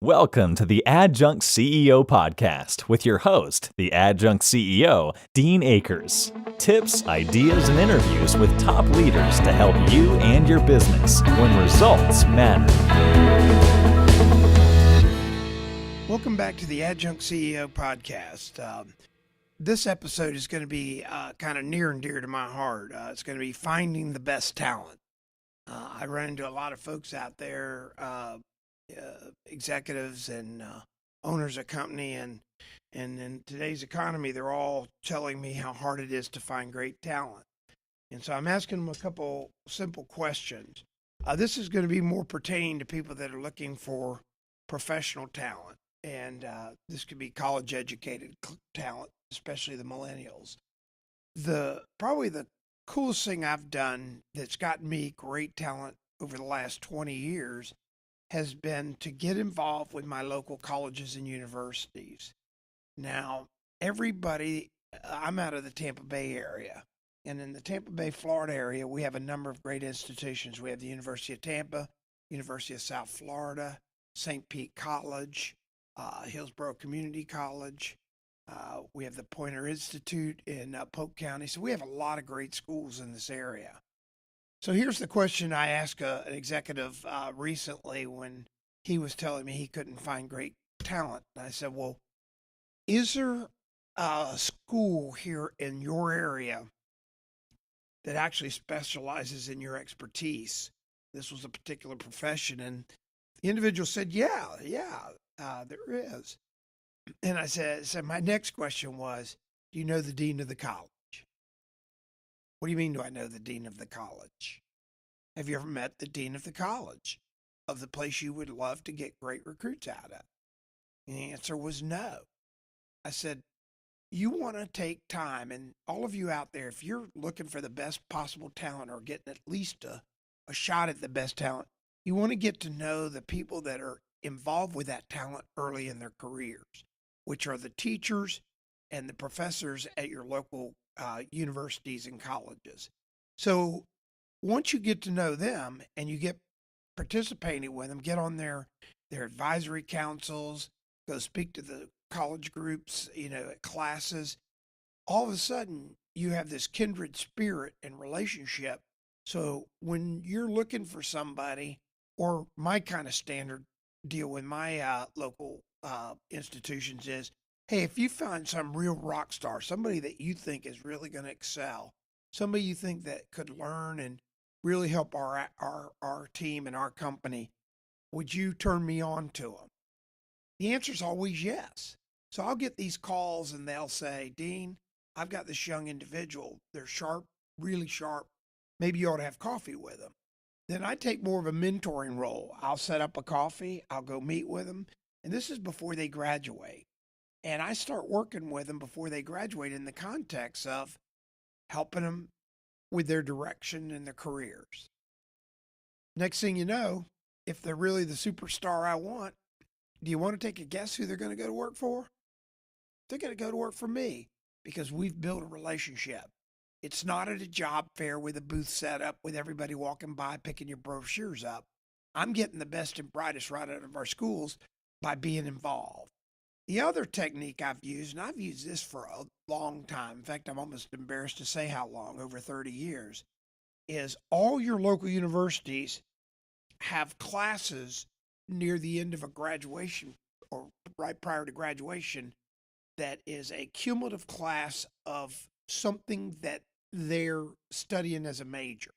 Welcome to the Adjunct CEO podcast with your host, the Adjunct CEO, Dean Akers. Tips, ideas, and interviews with top leaders to help you and your business when results matter. Welcome back to the Adjunct CEO podcast. This episode is going to be kind of near and dear to my heart. It's going to be finding the best talent. I run into a lot of folks out there, executives and owners of company, and in today's economy, they're all telling me how hard it is to find great talent. And so I'm asking them a couple simple questions. This is going to be more pertaining to people that are looking for professional talent. And this could be college educated talent, especially the millennials. Probably the coolest thing I've done that's gotten me great talent over the last 20 years has been to get involved with my local colleges and universities. Now, I'm out of the Tampa Bay area. And in the Tampa Bay, Florida area, we have a number of great institutions. We have the University of Tampa, University of South Florida, St. Pete College, Hillsborough Community College. We have the Poynter Institute in Polk County. So we have a lot of great schools in this area. So here's the question I asked an executive recently when he was telling me he couldn't find great talent. And I said, well, is there a school here in your area that actually specializes in your expertise? This was a particular profession. And the individual said, yeah, there is. And I said, my next question was, do you know the dean of the college? What do you mean, do I know the dean of the college? Have you ever met the dean of the college of the place you would love to get great recruits out of? And the answer was no. I said, you want to take time, and all of you out there, if you're looking for the best possible talent or getting at least a shot at the best talent, you want to get to know the people that are involved with that talent early in their careers, which are the teachers and the professors at your local universities and colleges. So once you get to know them and you get participating with them, get on their advisory councils, go speak to the college groups, at classes, all of a sudden you have this kindred spirit and relationship. So when you're looking for somebody, or my kind of standard deal with my local institutions is, hey, if you find some real rock star, somebody that you think is really going to excel, somebody you think that could learn and really help our team and our company, would you turn me on to them? The answer is always yes. So I'll get these calls and they'll say, Dean, I've got this young individual. They're sharp, really sharp. Maybe you ought to have coffee with them. Then I take more of a mentoring role. I'll set up a coffee. I'll go meet with them. And this is before they graduate. And I start working with them before they graduate in the context of helping them with their direction and their careers. Next thing you know, if they're really the superstar I want, do you want to take a guess who they're going to go to work for? They're going to go to work for me because we've built a relationship. It's not at a job fair with a booth set up with everybody walking by picking your brochures up. I'm getting the best and brightest right out of our schools by being involved. The other technique I've used, and I've used this for a long time, in fact, I'm almost embarrassed to say how long, over 30 years, is all your local universities have classes near the end of a graduation or right prior to graduation that is a cumulative class of something that they're studying as a major.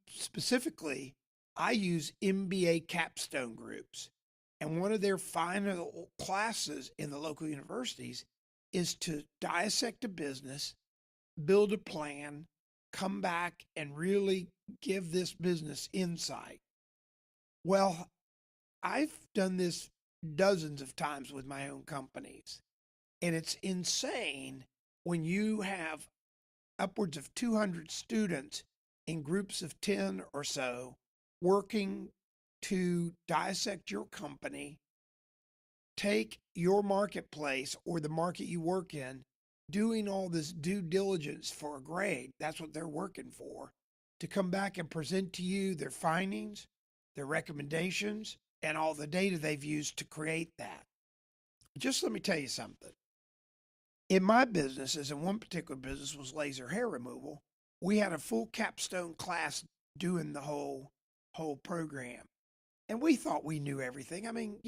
Specifically, I use MBA capstone groups. And one of their final classes in the local universities is to dissect a business, build a plan, come back and really give this business insight. Well, I've done this dozens of times with my own companies. And it's insane when you have upwards of 200 students in groups of 10 or so working to dissect your company, take your marketplace or the market you work in, doing all this due diligence for a grade. That's what they're working for, to come back and present to you their findings, their recommendations, and all the data they've used to create that. Just let me tell you something. In my business, as in one particular business was laser hair removal, we had a full capstone class doing the whole program. And we thought we knew everything. I mean,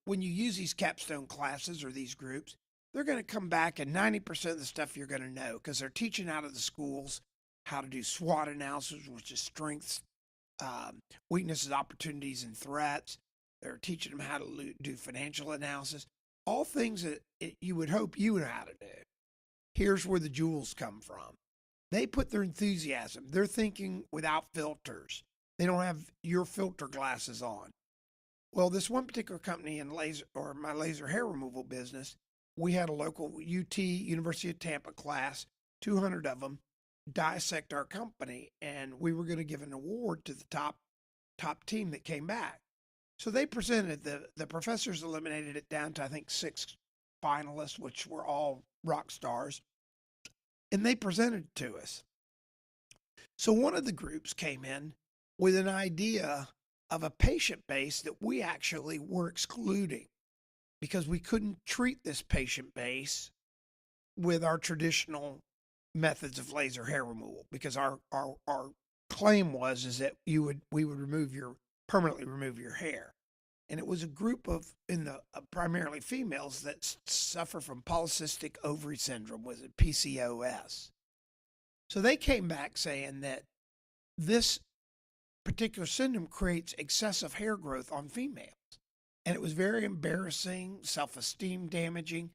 when you use these capstone classes or these groups, they're going to come back and 90% of the stuff you're going to know because they're teaching out of the schools how to do SWOT analysis, which is strengths, weaknesses, opportunities, and threats. They're teaching them how to do financial analysis, all things that you would hope you know how to do. Here's where the jewels come from. They put their enthusiasm. They're thinking without filters. They don't have your filter glasses on. Well, this one particular company in my laser hair removal business, we had a local UT, University of Tampa class, 200 of them, dissect our company, and we were going to give an award to the top team that came back. So they presented, the professors eliminated it down to, I think, 6 finalists, which were all rock stars, and they presented it to us. So one of the groups came in with an idea of a patient base that we actually were excluding because we couldn't treat this patient base with our traditional methods of laser hair removal, because our claim is that we would permanently remove your hair. And it was a group of primarily females that suffer from polycystic ovary syndrome, was it PCOS. So they came back saying that this particular syndrome creates excessive hair growth on females. And it was very embarrassing, self-esteem damaging,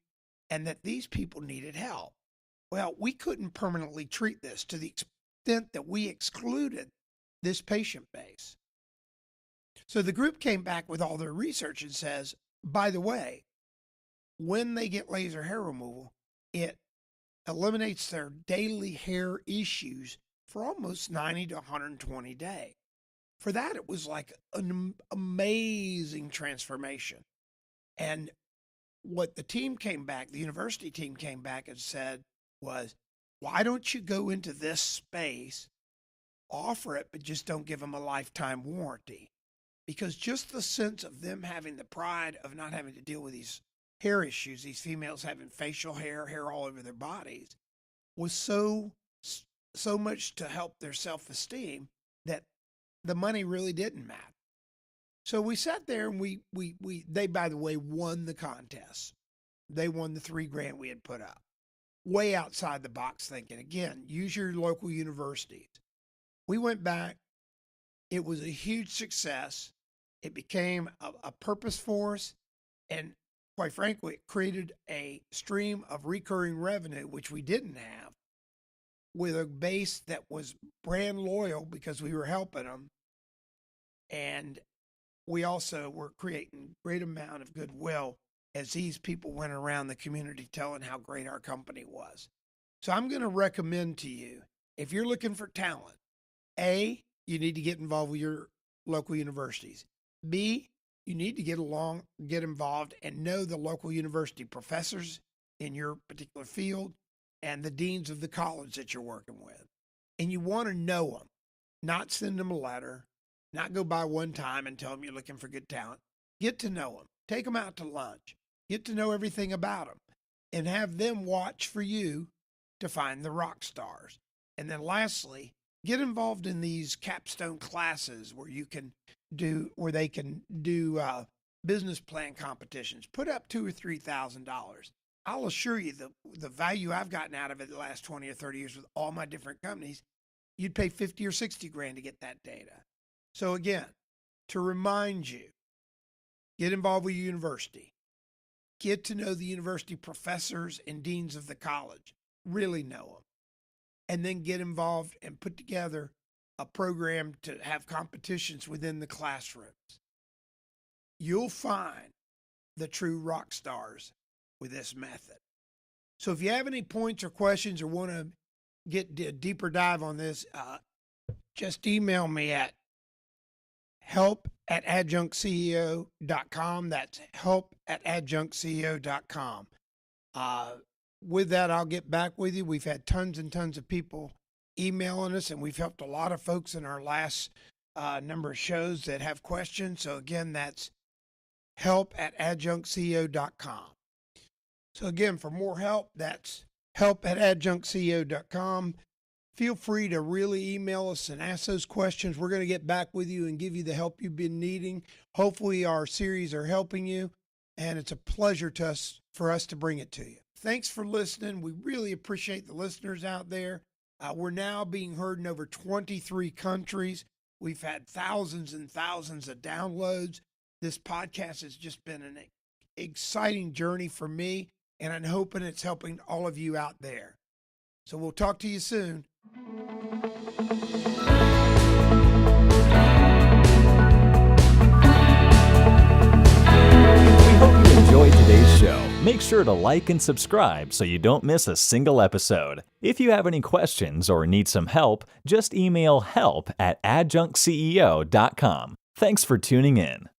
and that these people needed help. Well, we couldn't permanently treat this to the extent that we excluded this patient base. So the group came back with all their research and says, by the way, when they get laser hair removal, it eliminates their daily hair issues for almost 90 to 120 days. For that, it was like an amazing transformation. And what the university team came back and said was, why don't you go into this space, offer it, but just don't give them a lifetime warranty? Because just the sense of them having the pride of not having to deal with these hair issues, these females having facial hair all over their bodies, was so much to help their self-esteem that the money really didn't matter. So we sat there and they, by the way, won the contest. They won the $3,000 we had put up. Way outside the box thinking. Again, use your local universities. We went back. It was a huge success. It became a purpose for us. And quite frankly, it created a stream of recurring revenue, which we didn't have, with a base that was brand loyal because we were helping them. And we also were creating great amount of goodwill as these people went around the community telling how great our company was. So I'm going to recommend to you, if you're looking for talent, A, you need to get involved with your local universities. B, you need to get involved and know the local university professors in your particular field and the deans of the college that you're working with. And you want to know them, not send them a letter, not go by one time and tell them you're looking for good talent. Get to know them. Take them out to lunch. Get to know everything about them and have them watch for you to find the rock stars. And then lastly, get involved in these capstone classes where they can do business plan competitions. Put up $2,000 or $3,000. I'll assure you the value I've gotten out of it the last 20 or 30 years with all my different companies, you'd pay 50 or 60 grand to get that data. So again, to remind you, get involved with your university. Get to know the university professors and deans of the college. Really know them. And then get involved and put together a program to have competitions within the classrooms. You'll find the true rock stars with this method. So if you have any points or questions or want to get a deeper dive on this, just email me at help@adjunctceo.com. That's help@adjunctceo.com. With that, I'll get back with you. We've had tons and tons of people emailing us, and we've helped a lot of folks in our last number of shows that have questions. So again, that's help@adjunctceo.com. So again, for more help, that's help@adjunctceo.com. Feel free to really email us and ask those questions. We're going to get back with you and give you the help you've been needing. Hopefully our series are helping you, and it's a pleasure for us to bring it to you. Thanks for listening. We really appreciate the listeners out there. We're now being heard in over 23 countries. We've had thousands and thousands of downloads. This podcast has just been an exciting journey for me, and I'm hoping it's helping all of you out there. So we'll talk to you soon. Enjoyed today's show. Make sure to like and subscribe so you don't miss a single episode. If you have any questions or need some help, just email help@adjunctceo.com. Thanks for tuning in.